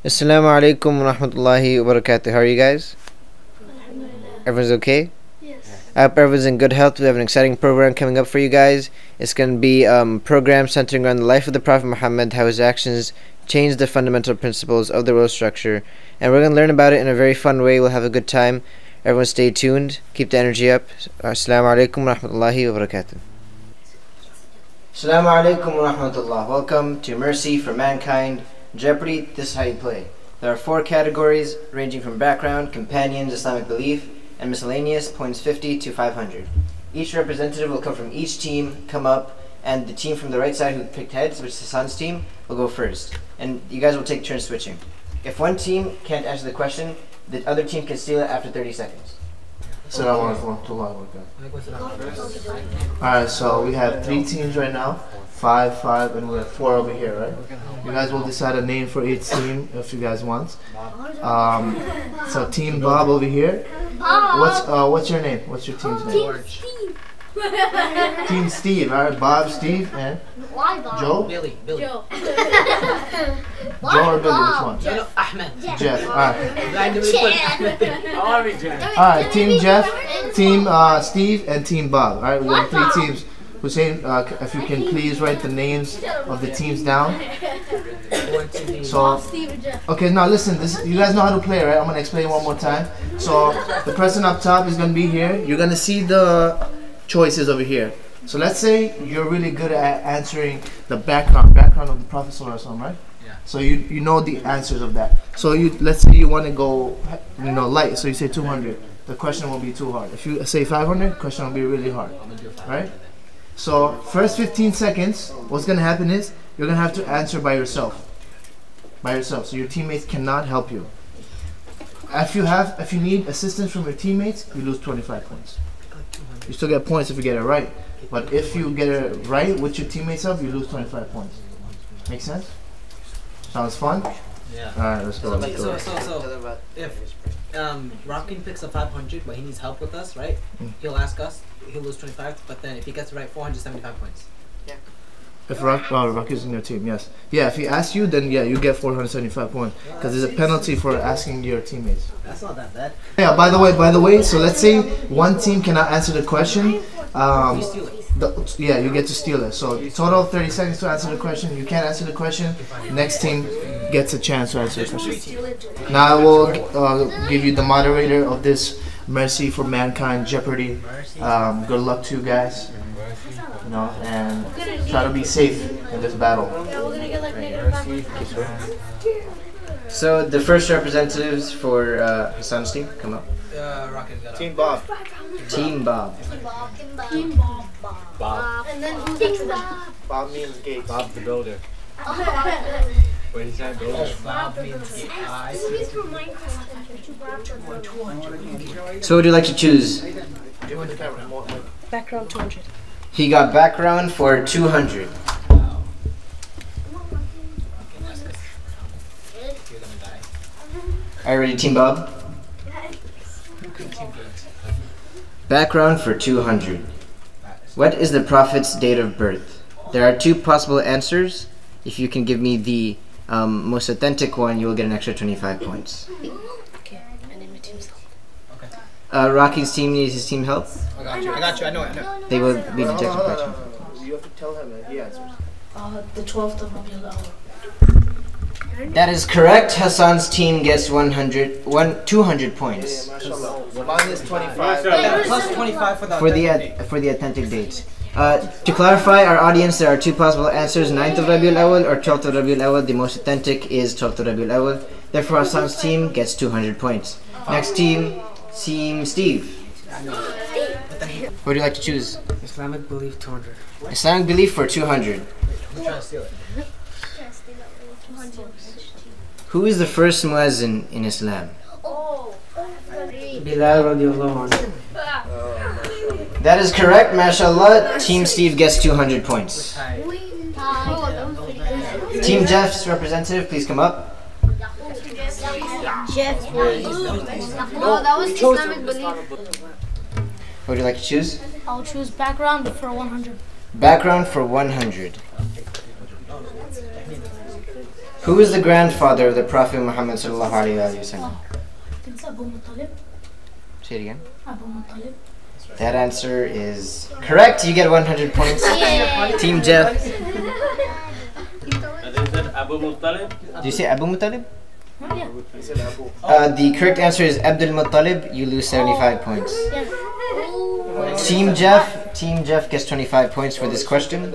Assalamu alaikum wa rahmatullahi wa barakatuh. How are you guys? Everyone's okay? Yes. I hope everyone's in good health. We have an exciting program coming up for you guys. It's going to be a program centering around the life of the Prophet Muhammad, how his actions changed the fundamental principles of the world structure. And we're going to learn about it in a very fun way. We'll have a good time. Everyone stay tuned. Keep the energy up. Assalamu alaikum wa rahmatullahi wa barakatuh. Assalamu alaikum wa rahmatullah. Welcome to Mercy for Mankind. Jeopardy, this is how you play. There are 4 categories ranging from background, companions, Islamic belief, and miscellaneous, points 50 to 500. Each representative will come from each team, come up, and the team from the right side who picked heads, which is Hassan's team, will go first. And you guys will take turns switching. If one team can't answer the question, the other team can steal it after 30 seconds. Assalamu alaikum wa Alright, so we have 3 teams right now. 5, and we have 4 over here, right? You guys will decide a name for each team if you guys want. So Team Bob over here. What's your name? What's your team's name? Team Steve, alright? Bob, Steve, and Joe? Billy. Joe. Joe or Billy, which one? Ahmed. Jeff, alright. Jeff. Alright, Team Jeff, Team Steve, and Team Bob. Alright, we have 3 teams. Hussein, if you can please write the names of the teams down. So, okay, now listen, you guys know how to play, right? I'm going to explain one more time. So, the person up top is going to be here. You're going to see the choices over here. So, let's say you're really good at answering the background of the Prophet ﷺ, right? Yeah. So, you know the answers of that. So, let's say you want to go, light. So, you say 200. The question will be too hard. If you say 500, the question will be really hard, right? So first 15 seconds, what's going to happen is you're going to have to answer by yourself. So your teammates cannot help you. If you need assistance from your teammates, you lose 25 points. You still get points if you get it right. But if you get it right with your teammates help, you lose 25 points. Make sense? Sounds fun? Yeah. Alright, let's go. So if Rockin picks a 500 but he needs help with us, right? He'll ask us, he'll lose 25, but then if he gets it right, 475 points. Yeah. If Rock is in your team, yes. Yeah, if he asks you, then yeah, you get 475 points. Because there's a penalty for asking your teammates. That's not that bad. Yeah, by the way, so let's say one team cannot answer the question. You steal it. You get to steal it. So total 30 seconds to answer the question. You can't answer the question. Next team gets a chance to answer the question. Now I will give you the moderator of this Mercy for Mankind Jeopardy. Good luck to you guys. And try to be safe in this battle. So the first representatives for Hassan's team, come up. Team Bob. Team Bob. Bob. And then who's Team Bob? Bob means gate. Bob the builder. Wait, he said builder. Bob means So what would you like to choose? Background 200. He got background for 200. Are you ready, Team Bob? Background for 200. What is the Prophet's date of birth? There are 2 possible answers. If you can give me the most authentic one, you will get an extra 25 points. Okay, and then my team's help. Rocky's team needs his team help. I got you. I know. They will be detected question. You have to tell him that he answers. The 12th of Rabiul Awwal. That is correct. Hassan's team gets 200 points. Mine is 25. Plus 25 for the authentic dates. To clarify our audience, there are 2 possible answers: 9th of Rabiul Awwal or 12th of Rabiul Awwal. The most authentic is 12th of Rabiul Awwal. Therefore, Hassan's team gets 200 points. Next team, Team Steve. What would you like to choose? Islamic belief 200. Islamic belief for 200. I'm trying to steal it. Who is the first muezzin in Islam? Bilal radiallahu anhu. That is correct, mashallah. Team Steve gets 200 points. Team Jeff's representative, please come up. Jeff. No, that was Islamic belief. What would you like to choose? I'll choose background for 100. Background for 100. Who is the grandfather of the Prophet Muhammad sallallahu alaihi wasallam? Say it again. That answer is correct. You get 100 points. Team Jeff. Abu Muttalib? Do you say Abu Muttalib? The correct answer is Abdul Muttalib. You lose 75 points. Team Jeff gets 25 points for this question.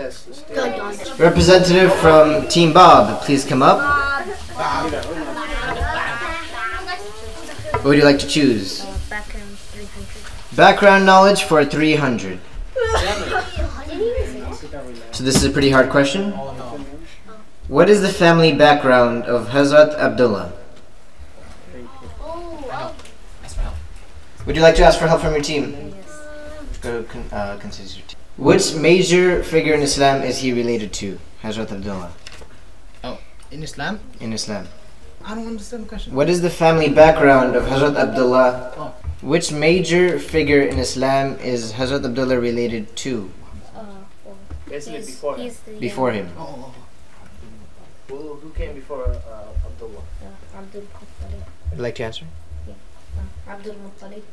Representative from Team Bob, please come up. What would you like to choose? Background 300. Background knowledge for 300. So this is a pretty hard question. What is the family background of Hazrat Abdullah? Would you like to ask for help from your team? Go consider your team. Which major figure in Islam is he related to? Hazrat Abdullah. Oh, in Islam? In Islam. I don't understand the question. What is the family background of Hazrat Abdullah? Which major figure in Islam is Hazrat Abdullah related to? Basically Before him. Who came before Abdullah? Abdul Muttalib. Would you like to answer? Abdul Muttalib.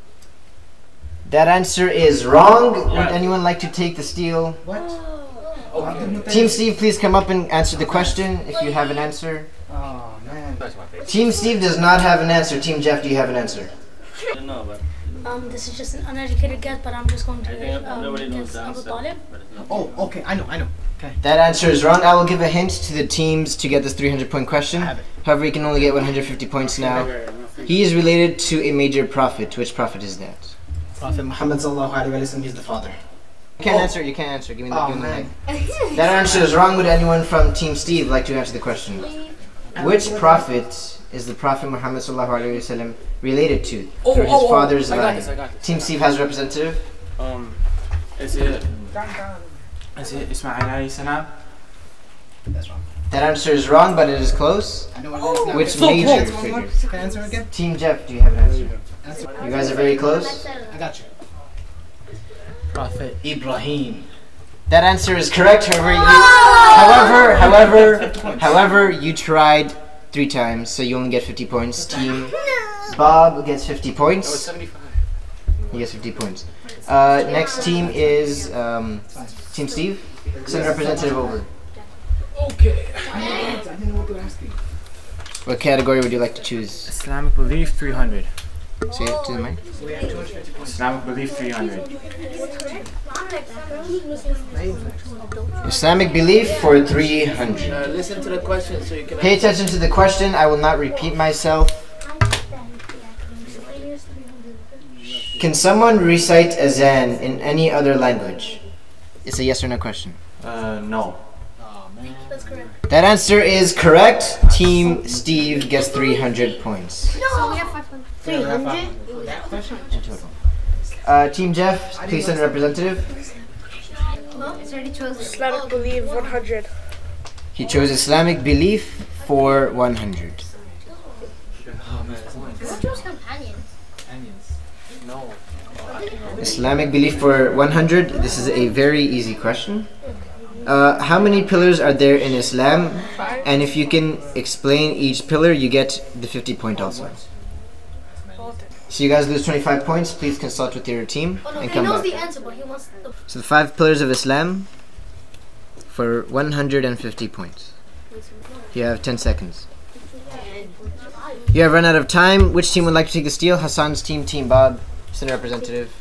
That answer is wrong. Would anyone like to take the steal? What? Team Steve, please come up and answer the question if you have an answer. Oh man. Team Steve does not have an answer. Team Jeff, do you have an answer? No, but This is just an uneducated guess, but I'm just going to nobody knows guess the Abu answer. Talib. Oh, okay. I know. Okay. That answer is wrong. I will give a hint to the teams to get this 300-point question. I have it. However, you can only get 150 points now. He is related to a major prophet. Which prophet is that? Prophet Muhammad sallallahu alaihi wasallam. He's the father. You can't answer. You can't answer. Give me the, Oh, give me the man. mic. That answer is wrong. Would anyone from Team Steve like to answer the question? Which prophet is the Prophet Muhammad sallallahu alaihi wasallam related to through his father's line? I got this. Team Steve has a representative. Is it Ismail alayhi salam? That's wrong. That answer is wrong, but it is close. I know what it is now. Which So major close. figure? Can I answer again? Team Jeff, do you have an answer? Answer. You guys are very close. I got you. Prophet Ibrahim. That answer is correct. However, you tried 3 times, so you only get 50 points. Team Bob gets 50 points. 75. He gets 50 points. Next team is Team Steve. Send representative over. Okay. I didn't know what they were asking. What category would you like to choose? Islamic belief 300. Say it to the mic. We have 250 points. Islamic belief 300. Islamic belief for 300. Listen to the question so you can. Pay attention to the question. I will not repeat myself. Can someone recite azan in any other language? It's a yes or no question. No. That's correct. That answer is correct. Team Steve gets 300 points. So we have 500. 300? In total. Team Jeff, please send a representative. It's already chosen. Islamic belief 100. He chose Islamic belief for 100. Who chose companions? No. Islamic belief for 100. This is a very easy question. How many pillars are there in Islam? And if you can explain each pillar, you get the 50 point also. So you guys lose 25 points. Please consult with your team Oh no, and he come knows back. the answer, but he wants the. So the 5 pillars of Islam for 150 points. You have 10 seconds. You have run out of time. Which team would like to take the steal? Hassan's team, Team Bob. Send a representative.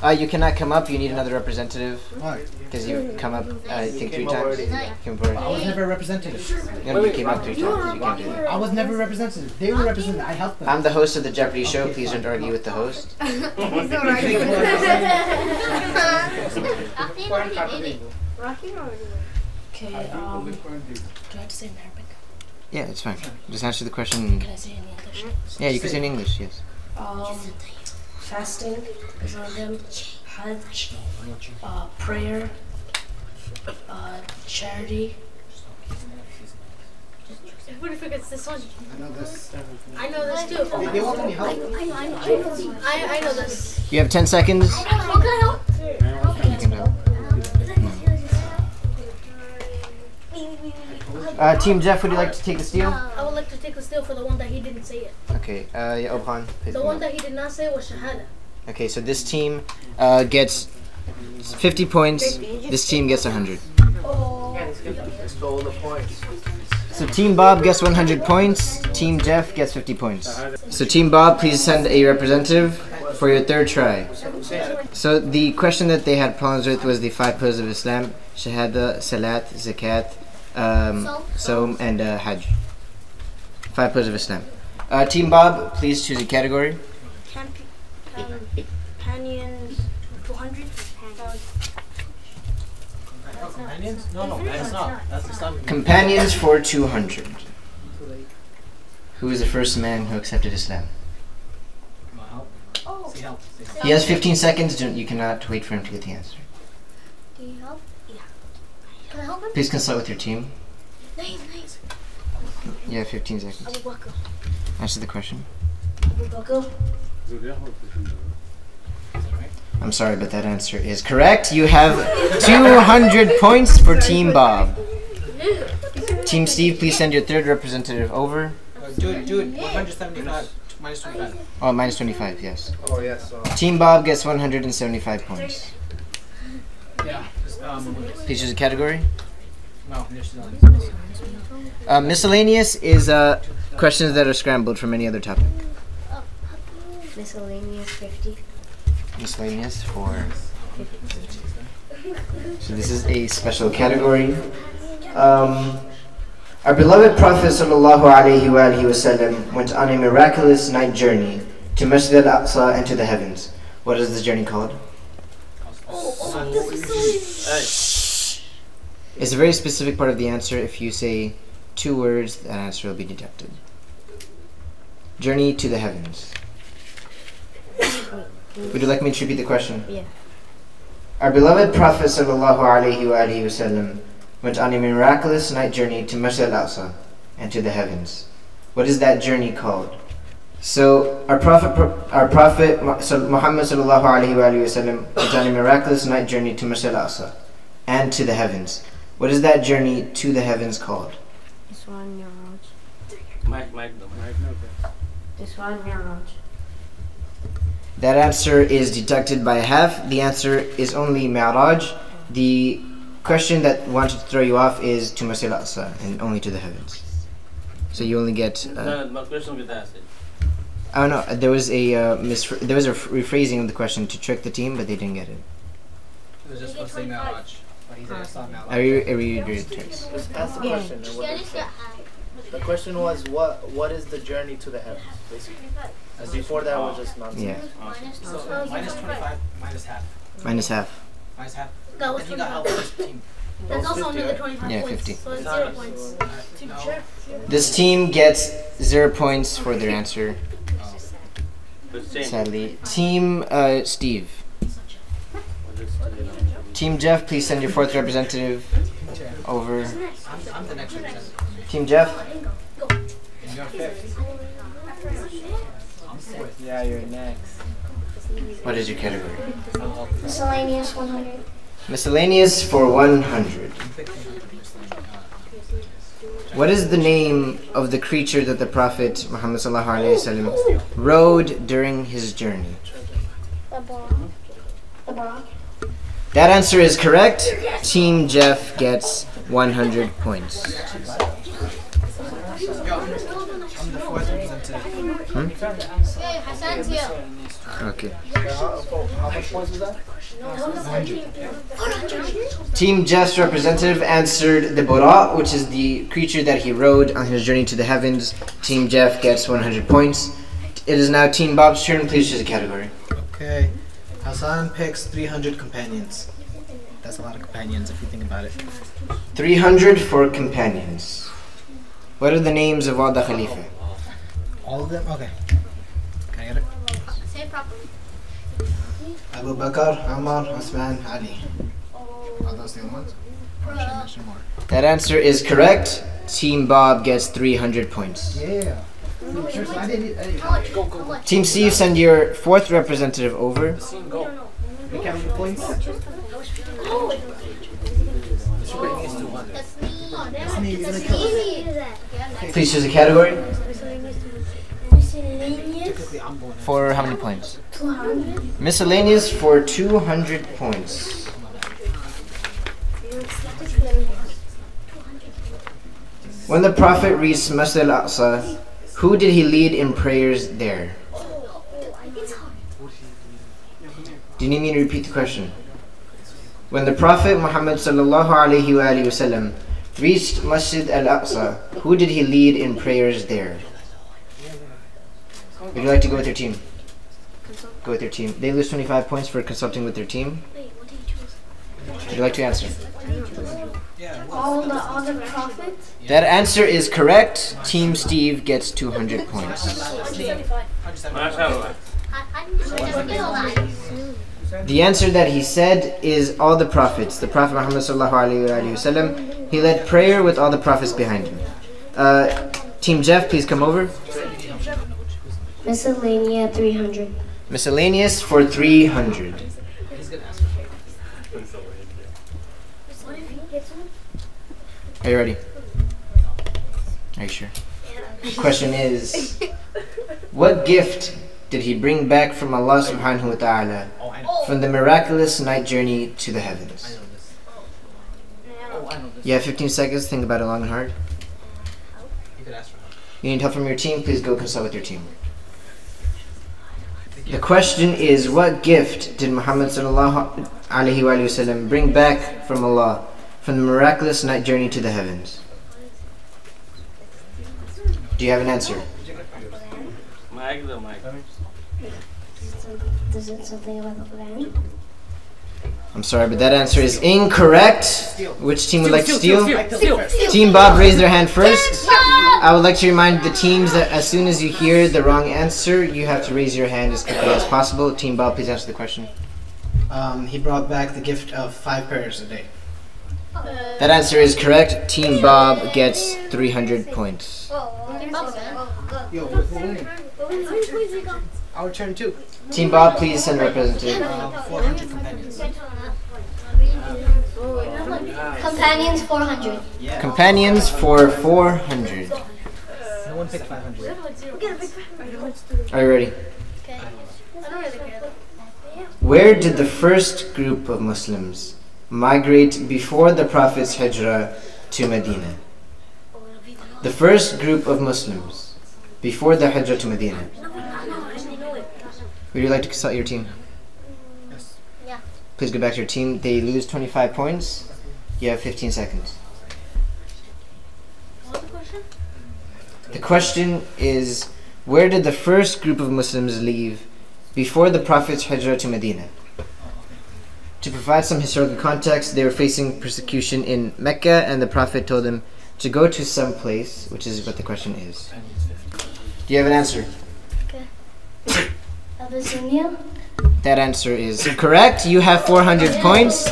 You cannot come up. You need another representative. Why? Because you come up, I think 3 Came up times. already. Came up already. I was never a representative. No, you came up 3 times. You can't do that. I was never a representative. They were represented. I helped them. I'm the host of the Jeopardy show. Please don't argue with the host. Okay, do I have to say in Arabic? Yeah, it's fine. Just answer the question. Can I say in English? Yeah, you can say in English, yes. Fasting is on them. Hajj, prayer, charity. Everybody forgets this one. I know this. I know this too. They want me help. I know this. You have 10 seconds. How can I help? You can help. Team Jeff, would you like to take the steal? I would like to take the steal for the one that he didn't say it. Okay, yeah, Obhan. The one that he did not say was Shahada. Okay, so this team gets 50 points. This team gets 100. Stole the points. So Team Bob gets 100 points. Team Jeff gets 50 points. So Team Bob, please send a representative for your third try. So the question that they had problems with was the 5 pillars of Islam: Shahada, Salat, Zakat, Saum, and Hajj. 5 pillars of Islam. Team Bob, please choose a category. Companions 200. Companions? No, that's not. That's Islamic. Companions for 200. Who is the first man who accepted Islam? See help. He has 15 seconds. You cannot wait for him to get the answer. Do you help? Yeah. Can I help him? Please consult with your team. Nice. Yeah, 15 seconds. Abu Bakr. Answer the question. Abu Bakr. I'm sorry, but that answer is correct. You have 200 points for Team Bob. Team Steve, please send your third representative over. Do it. 175 minus 25. Oh, minus 25, yes. Oh, yes. Team Bob gets 175 points. Yeah. Please choose a category. No, there's Miscellaneous is questions that are scrambled from any other topic. Miscellaneous 50. Miscellaneous for... So this is a special category. Our beloved Prophet ﷺ went on a miraculous night journey to Masjid al-Aqsa and to the heavens. What is this journey called? It's a very specific part of the answer. If you say 2 words, that answer will be deducted. Journey to the heavens. Would you like me to repeat the question? Yeah. Our beloved Prophet ﷺ went on a miraculous night journey to Masjid al-Aqsa and to the heavens. What is that journey called? So our Prophet Muhammad ﷺ went on a miraculous night journey to Masjid al-Aqsa and to the heavens. What is that journey to the heavens called? This one, Miraj. Mike. This one, Miraj. That answer is deducted by half. The answer is only Mi'raj. The question that wanted to throw you off is to Masjid al-Aqsa and only to the heavens. So you only get... My question with that. Oh no, there was a rephrasing of the question to trick the team, but they didn't get it. It was just supposed to say Malaj. But he said it's not Malaj. I read it twice. Just ask the question. And what it said. The question was, what is the journey to the heavens, basically? As before that was just nonsense. Yeah. So minus 25, minus half. Minus half. Minus half. That was Then you got help with this team. That's also 50, another right? 25 Yeah, points. 50. So it's 0 points. No. This team gets 0 points for their answer, sadly. Team Steve. Team Jeff, please send your 4th representative over. I'm the next representative. Team Jeff. And you're 5th. Yeah, you're next. What is your category? Miscellaneous 100. Miscellaneous for 100. What is the name of the creature that the Prophet Muhammad ﷺ rode during his journey? The bra. That answer is correct. Team Jeff gets 100 points. I'm the 4th representative. Hey, Hassan's here. Okay. How much points was that? Team Jeff's representative answered the Bura, which is the creature that he rode on his journey to the heavens. Team Jeff gets 100 points. It is now Team Bob's turn. Please choose a category. Okay. Hassan picks 300 companions. That's a lot of companions if you think about it. 300 for companions. What are the names of all the Khalifa? All of them? Okay. Can I get it? Say it properly. Abu Bakr, Umar, Osman, Ali. Are those the only ones? Or should I mention more? That answer is correct. Team Bob gets 300 points. Yeah. I didn't. Go. Team Steve, send your 4th representative over. We count the points? That's me. Please choose a category. Miscellaneous. For how many points? 200. Miscellaneous for 200 points. When the Prophet reached Masjid al-Aqsa, who did he lead in prayers there? Do you need me to repeat the question? When the Prophet Muhammad sallallahu alaihi wasallam reached Masjid al-Aqsa, who did he lead in prayers there? Would you like to go with your team? Go with your team. They lose 25 points for consulting with their team. Would you like to answer? All the other prophets. That answer is correct. Team Steve gets 200 points. The answer that he said is all the prophets. The Prophet Muhammad sallallahu alaihi wasallam, he led prayer with all the prophets behind him. Team Jeff, please come over. Miscellaneous 300. Miscellaneous for 300. Are you ready? Are you sure? Question is, what gift did he bring back from Allah subhanahu wa ta'ala from the miraculous night journey to the heavens? You have 15 seconds to think about it long and hard. You need help from your team? Please go consult with your team. The question is, what gift did Muhammad sallallahu alaihi wasallam bring back from Allah from the miraculous night journey to the heavens? Do you have an answer? Does it something about the land? I'm sorry, but that answer is incorrect. Which team would like to steal? Team Bob raised their hand first. I would like to remind the teams that as soon as you hear the wrong answer, you have to raise your hand as quickly as possible. Team Bob, please answer the question. He brought back the gift of 5 prayers a day. That answer is correct. Team Bob gets 300 points. Our turn too. Team Bob, please send a representative. 400 companions. Companions 400. Companions for 400. No one picked 500. Are you ready? Where did the first group of Muslims migrate before the Prophet's hijrah to Medina? The first group of Muslims before the hijrah to Medina. Would you like to consult your team? Yes. Please go back to your team. They lose 25 points. You have 15 seconds. The question is, where did the first group of Muslims leave before the Prophet's hijrah to Medina? To provide some historical context, they were facing persecution in Mecca, and the Prophet told them to go to some place, which is what the question is. Do you have an answer? Abyssinia. That answer is correct. You have 400 points.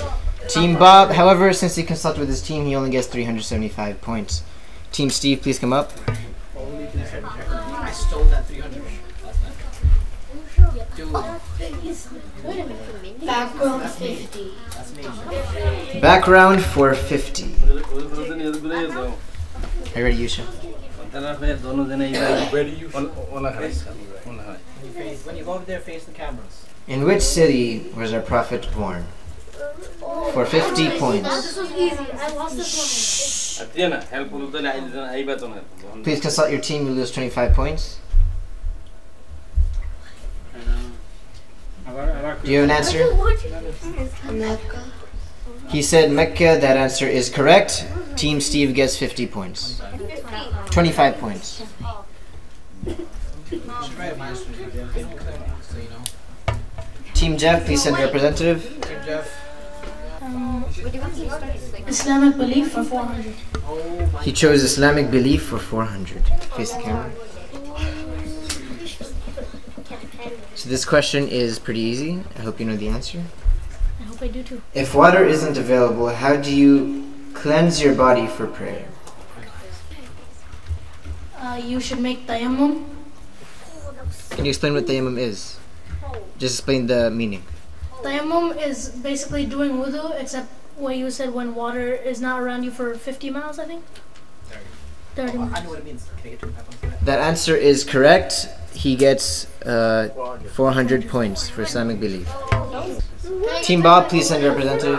Team Bob, however, since he consulted with his team, he only gets 375 points. Team Steve, please come up. I stole that 300. Background 50. Background for 50. Are you ready, Yusha? Where do you When you go over there, face the cameras. In which city was our Prophet born? For 50 points. This was easy. I lost this one. Please consult your team. You lose 25 points. Do you have an answer? Mecca. He said Mecca. That answer is correct. Team Steve gets 50 points. 25 points. Team Jeff, please send a representative. Team Jeff. Islamic belief for 400. He chose Islamic belief for 400. Face the camera. So this question is pretty easy. I hope you know the answer. I hope I do too. If water isn't available, how do you cleanse your body for prayer? You should make tayammum. Can you explain what tayammum is? Just explain the meaning. Tayammum is basically doing wudu, except what you said when water is not around you for 50 miles, I think? 30 I miles. know what it means. Can I get 25 points for that? That answer is correct. He gets 400 points for Islamic belief. Team Bob, please send a representative.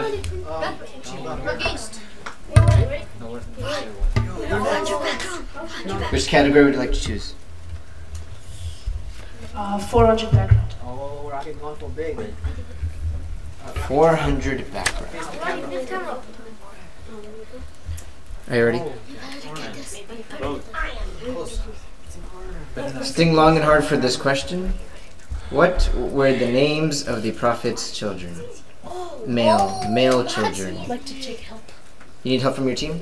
Against. Which category would you like to choose? 400 background. Oh, Rocket going for big. 400 background. Face the camera. Are you ready? Close. Sting long and hard for this question. What were the names of the Prophet's children? Male children. I'd like to take help. You need help from your team?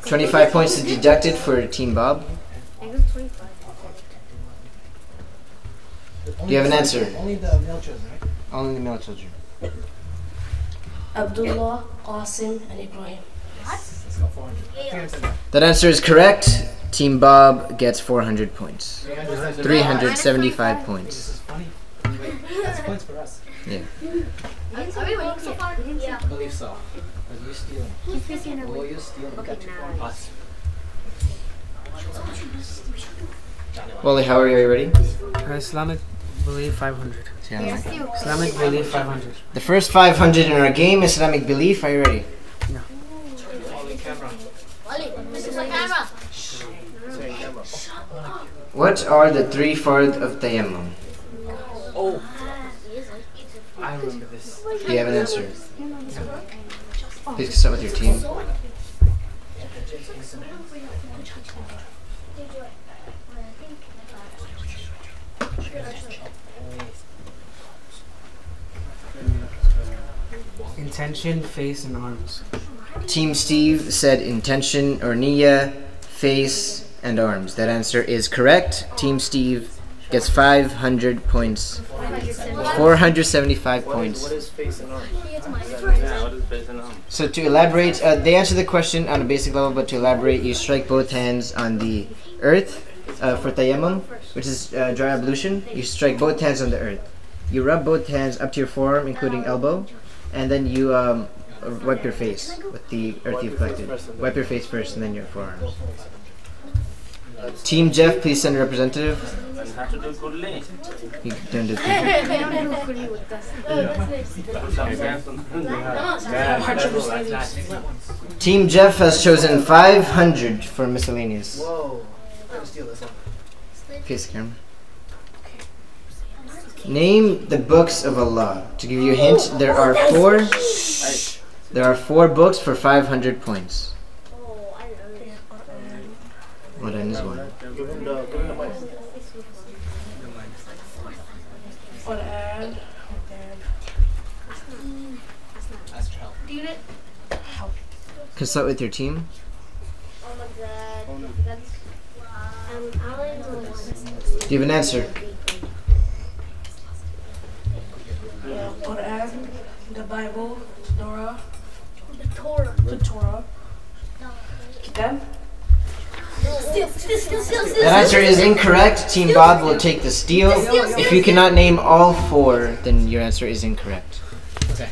25 points is deducted for Team Bob. Do you have an answer? Only the male children, right? Only the male children. Abdullah, Qasim, and Ibrahim. Let's go 400. That answer is correct. Team Bob gets 400 points. 375 This points. is funny. That's points for us. Yeah. Are we winning so far? Yeah. I believe so. Because you're stealing. Oh, you're stealing. You got 2 points. Wally, how are you? Are you ready? Islamic belief 500. Islamic belief 500. The first 500 in our game, Islamic belief. Are you ready? This is a camera. What are the 3 fard of tayammum? Oh. I remember this. Do you have an answer? Please start with your team. Intention, face, and arms. Team Steve said intention or niyyah, face, and arms. That answer is correct. Team Steve gets 500 points. 475 points. What is face and arm? Yeah, what is face and arm? So to elaborate, they answered the question on a basic level, but to elaborate, you strike both hands on the earth for tayammum, which is dry ablution. You strike both hands on the earth. You rub both hands up to your forearm, including elbow, and then you wipe your face with the earth you've collected. Wipe your face first and then your forearms. Team Jeff, please send a representative. And have to do goodly. You don't do it. Team Jeff has chosen 500 for miscellaneous. Whoa. I'm gonna steal this one. Face the camera. Name the books of Allah. To give you a hint, there are 4. There are 4 books for 500 points. What end is one? Give him the mic. Quran. That's help. Consult with your team. Do you have an answer? Yeah, Quran, the Bible, Torah, The Torah. the Torah. Kitab. That answer is incorrect. Team Bob will take the steal. If you cannot name all 4, then your answer is incorrect. Okay.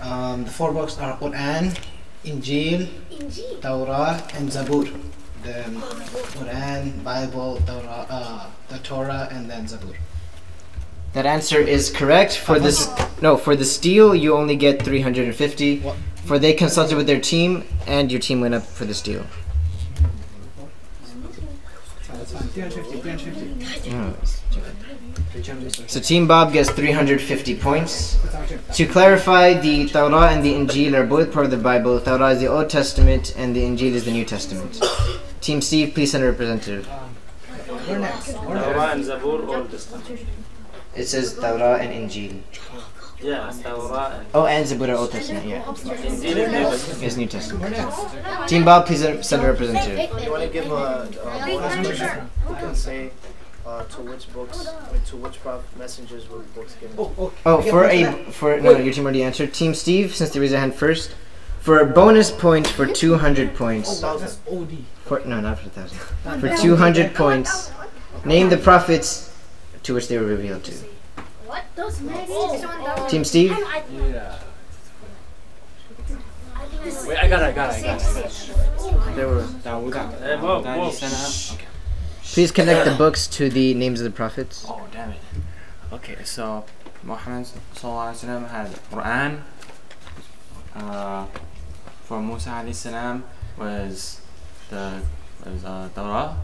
The 4 books are Quran, Injil, Torah, and Zabur. The Quran, Bible, Torah, the Torah, and then Zabur. That answer is correct. For this, no, for the steal, you only get 350. What? For they consulted with their team, and your team went up for the steal. That's fine. 350. Oh, so Team Bob gets 350 points. To clarify, the Torah and the Injil are both part of the Bible. Torah is the Old Testament, and the Injil is the New Testament. Team Steve, please send a representative. We're next. Torah and Zabur, Old Testament. It says Torah and Injil. Yeah, Torah and Oh, and Zabur are Old Testament, yeah. Injil is New Testament. It's New Testament. Team Bob, please send a representative. You want to give a you can say to which books, I mean, to which messengers were books given? Oh, no, your team already answered. Team Steve, since they raised their hand first, for a bonus point for 200 points. That's OD. No, not for 1,000. For 200 points, name the prophets to which they were revealed to. What? Team Steve, Yeah. Wait, I got it. There were. Whoa. Okay. Please connect the books to the names of the prophets. Oh, damn it. Okay, so Muhammad sallallahu alaihi wasallam had Quran. For Musa alayhi salam was Torah.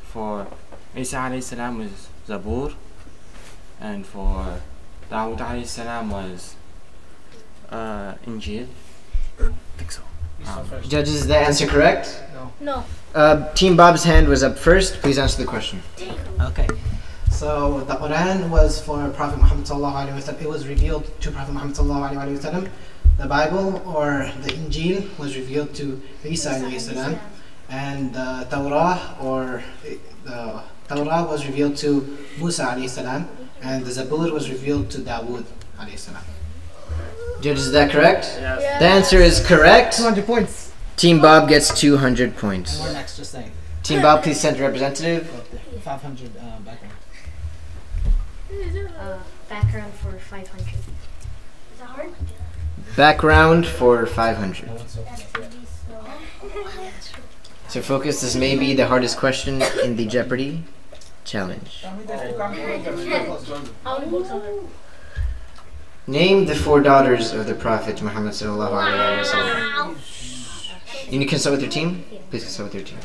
For Isa alayhi salam was Zabur, and for Dawud alayhi salam was Injil. I think so. Judges, is the answer correct? No. Team Bob's hand was up first. Please answer the question. Okay. So the Quran was for Prophet Muhammad sallallahu alaihi wasallam. It was revealed to Prophet Muhammad sallallahu alaihi wasallam. The Bible or the Injil was revealed to Isa alayhi salam, and the Torah or the Torah was revealed to Musa alayhi salam, and the Zabur was revealed to Dawood alayhi salam. Judges, is that correct? Yes. The answer is correct. 200 points. Team Bob gets 200 points. We're next, just saying. Team Bob, please send a representative. 500 background. Background for 500. Is that hard? Background for 500. So focus, this may be the hardest question in the Jeopardy challenge. Name the 4 daughters of the Prophet Muhammad sallallahu alaihi wasallam. You need to consult with your team? Please consult with your team.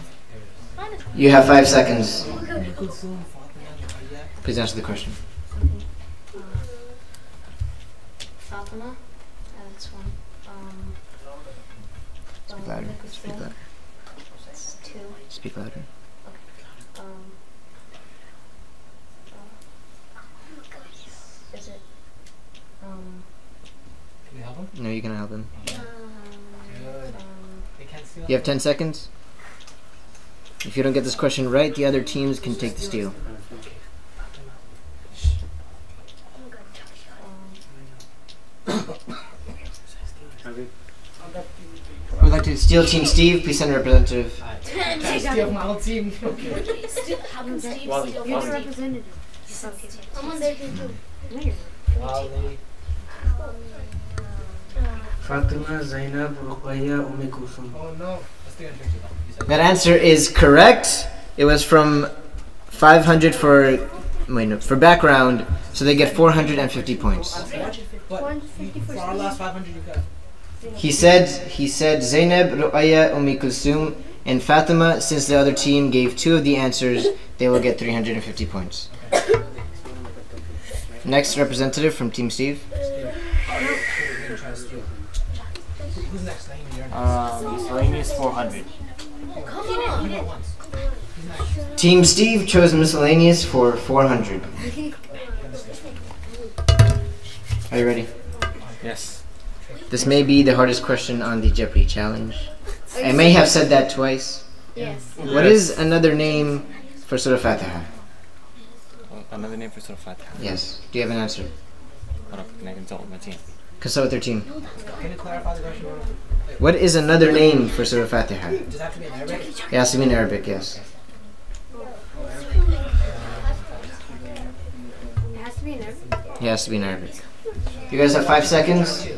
You have 5 seconds. Please answer the question. Fatima. That's one. Speak louder. Speak louder. That's 2. Speak louder. Is it? Can you help him? No, you can help him. They can't steal. You have 10 seconds. If you don't get this question right, the other teams can take the steal. We'd like to steal Team Steve. Please send a representative. Steal my whole team. How come Steve? You're the representative. Someone there can do. Fatima, Zainab, Ruqayya, Kulthum. Oh no. That answer is correct. It was from 500 for background, so they get 450 points. For our last 500 you got. He said Zainab, Ruqayya, Kulthum, and Fatima. Since the other team gave 2 of the answers, they will get 350 points. Next representative from Team Steve. Who's next? Miscellaneous 400. Team Steve chose miscellaneous for 400. Are you ready? Yes. This may be the hardest question on the Jeopardy challenge. I may have said that twice. Yes. What is another name for Surah Fatiha? Another name for Surah Fatiha. Yes. Do you have an answer? Hold up, can I consult with my team? Consult with your team. Can you clarify the question? What is another name for Surah Fatiha? Does it have to be in Arabic? It has to be in Arabic, yes. It has to be in there. It has to be in Arabic. You guys have 5 seconds.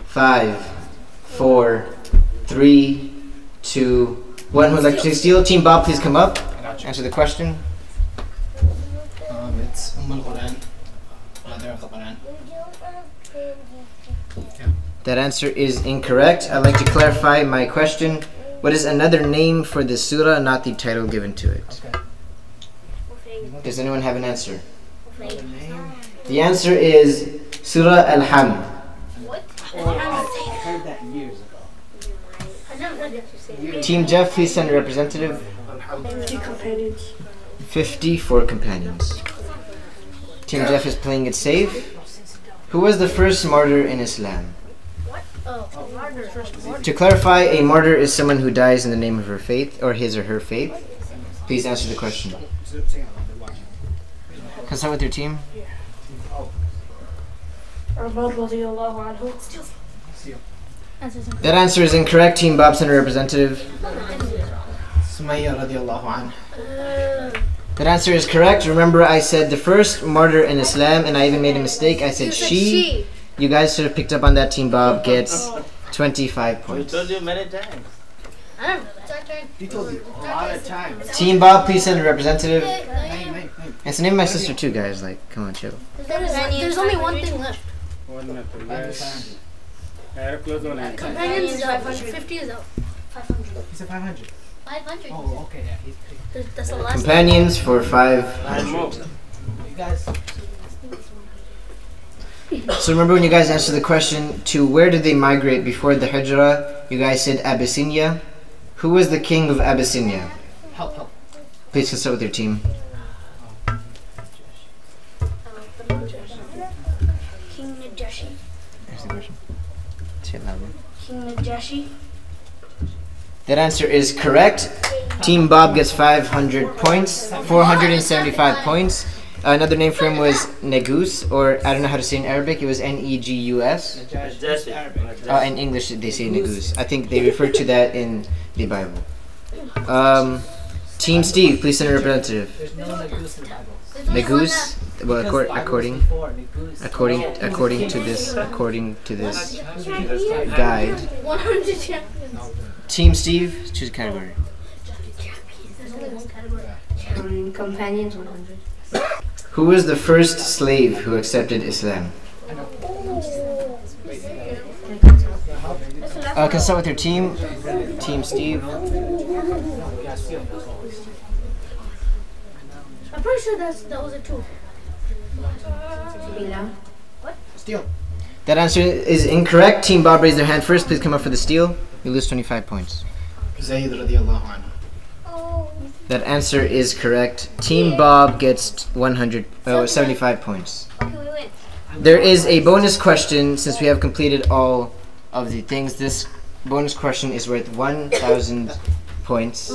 5, 4, 3, 2, 1. Who would like to steal? Team Bob, please come up. Answer the question. It's Al-Quran, mother of the Quran. That answer is incorrect. I'd like to clarify my question. What is another name for the surah, not the title given to it? Does anyone have an answer? The answer is Surah Al-Ham. Team Jeff, please send a representative. 50 companions. 50 for companions. Team Jeff is playing it safe. Who was the first martyr in Islam? To clarify, a martyr is someone who dies in the name of her faith or his or her faith. Please answer the question. Consult with your team. That answer is incorrect. Team Bob, send a representative. Sumayya radiallahu anha. That answer is correct. Remember, I said the first martyr in Islam, and I even made a mistake. I said she. You guys should have picked up on that. Team Bob gets 25 We points. told you many times. I don't know that. He told you a lot of times. Team Bob, please send a representative. Name. It's the name of my sister too, guys. Like, come on, chill. There's only one thing left. Companions is out. 50 is out. 500. He said 500. 500. Oh, okay, yeah. That's the last. Companions for 500. You guys. So remember when you guys answered the question to where did they migrate before the Hijrah? You guys said Abyssinia. Who was the king of Abyssinia? Help. Please consult with your team. King Najashi. Ask the question. Say it loudly. King Najashi. That answer is correct. Team Bob gets 500 points, 475 points. Another name for him was Negus, or I don't know how to say in Arabic. It was Negus. In English, they say Negus. I think they refer to that in the Bible. Team Steve, please send a representative. There's no Negus in the Bible. Negus. Well, Because according to this guide. 100 champions. Team Steve, choose a category. There's only one category. Companions 100. Who was the first slave who accepted Islam? Consult with your team. Team Steve. I'm pretty sure that was a 2. Steal. That answer is incorrect. Team Bob raised their hand first. Please come up for the steal. You lose 25 points. Zayd radiallahu anhu. That answer is correct. Team Bob gets 75 points. Okay, we win. There is a bonus question since we have completed all of the things. This bonus question is worth 1,000 points.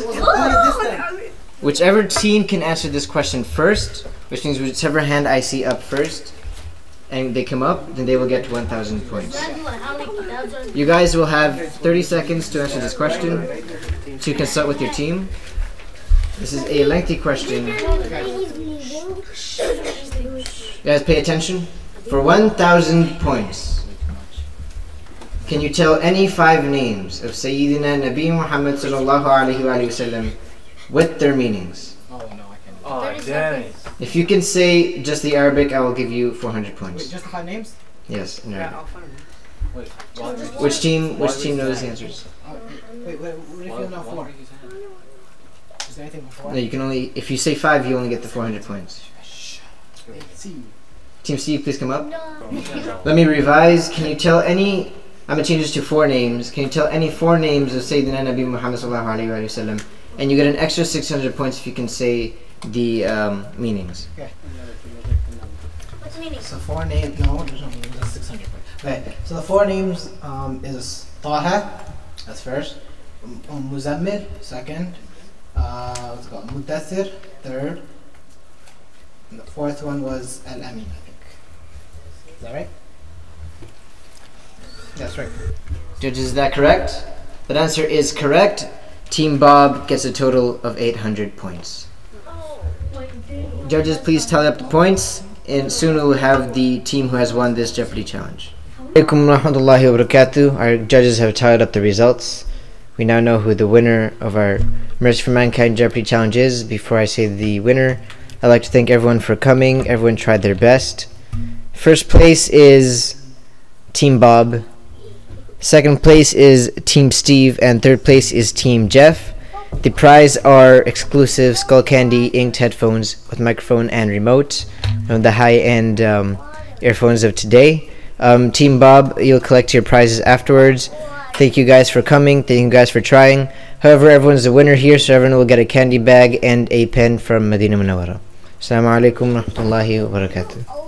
Whichever team can answer this question first, which means whichever hand I see up first, and they come up, then they will get 1,000 points. You guys will have 30 seconds to answer this question, to consult with your team. This is a lengthy question. Guys, pay attention. For 1,000 points, can you tell any 5 names of Sayyidina Nabi Muhammad sallallahu alaihi wasallam with their meanings? Oh, no, I can't. Oh, damn it. If you can say just the Arabic, I will give you 400 points. Wait, just the 5 names? Yes, in Arabic. Wait, Which team knows the answers? wait, what if you know 4? Is there anything before? No, you can only, if you say 5, you only get the 400 points. Wait, see. Team Steve, please come up. Let me revise. Can you tell any, I'm going to change this to 4 names. Can you tell any 4 names of Sayyidina Nabi Muhammad sallallahu alaihi wasallam? And you get an extra 600 points if you can say the meanings. Okay. What's the meaning? So 4 names, no, there's no meaning, that's 600 points. Okay, so the 4 names is Taha, that's first. Muzammil, second. What's it called? Mudathir, third. And the 4th one was Al-Amin, I think. Is that right? That's right. Judges, is that correct? That answer is correct. Team Bob gets a total of 800 points. Judges, please tally up the points, and soon we'll have the team who has won this Jeopardy challenge. Alaikum warahmatullahi wabarakatuh. Our judges have tallied up the results. We now know who the winner of our Mercy for Mankind Jeopardy challenge is. Before I say the winner, I'd like to thank everyone for coming. Everyone tried their best. First place is Team Bob. Second place is Team Steve, and third place is Team Jeff. The prize are exclusive Skull Candy inked headphones with microphone and remote, the high-end earphones of today. Team Bob, you'll collect your prizes afterwards. Thank you guys for coming. Thank you guys for trying. However, everyone's a winner here, so everyone will get a candy bag and a pen from Medina Munawwara. Assalamu alaikum wa rahmatullahi wa barakatuh.